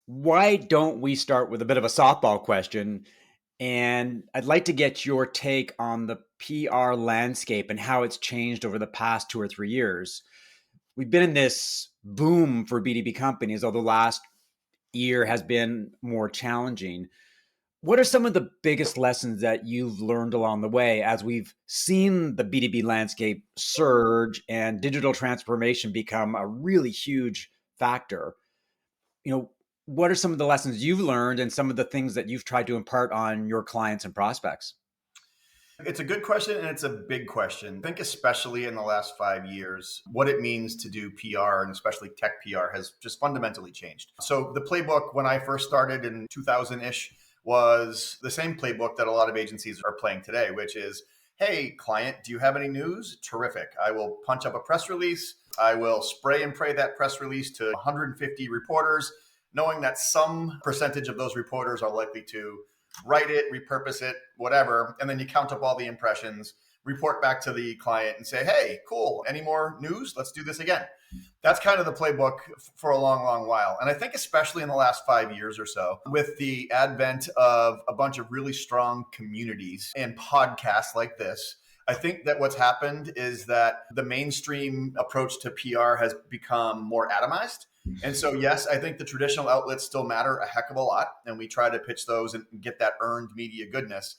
Why don't we start with a bit of a softball question? And I'd like to get your take on the PR landscape and how it's changed over the past 2 or 3 years. We've been in this boom for B2B companies, although last year has been more challenging. What are some of the biggest lessons that you've learned along the way as we've seen the B2B landscape surge and digital transformation become a really huge factor? you know, what are some of the lessons you've learned and some of the things that you've tried to impart on your clients and prospects? It's a good question and it's a big question. I think, especially in the last 5 years, what it means to do PR and especially tech PR has just fundamentally changed. So, the playbook when I first started in 2000 ish was the same playbook that a lot of agencies are playing today, which is, hey, client, do you have any news? Terrific. I will punch up a press release. I will spray and pray that press release to 150 reporters, knowing that some percentage of those reporters are likely to write it, repurpose it, whatever. And then you count up all the impressions, report back to the client and say, hey, cool. Any more news? Let's do this again. That's kind of the playbook for a long, long while. And I think especially in the last 5 years or so, with the advent of a bunch of really strong communities and podcasts like this, I think that what's happened is that the mainstream approach to PR has become more atomized. And so, yes, I think the traditional outlets still matter a heck of a lot. And we try to pitch those and get that earned media goodness.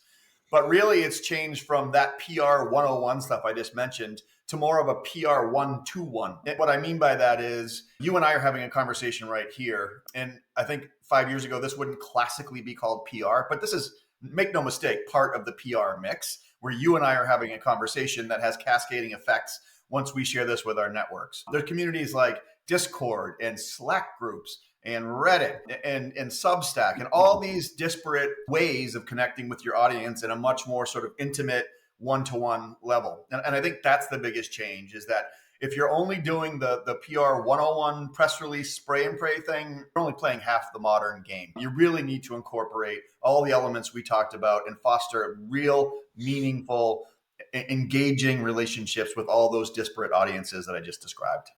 But really, it's changed from that PR 101 stuff I just mentioned to more of a PR 121. And what I mean by that is you and I are having a conversation right here. And I think 5 years ago, this wouldn't classically be called PR, but this is, make no mistake, part of the PR mix where you and I are having a conversation that has cascading effects once we share this with our networks. There's communities like Discord and Slack groups and Reddit and Substack and all these disparate ways of connecting with your audience in a much more sort of intimate one-to-one level. And I think that's the biggest change is that if you're only doing the PR 101 press release spray and pray thing, you're only playing half the modern game. You really need to incorporate all the elements we talked about and foster real, meaningful, engaging relationships with all those disparate audiences that I just described.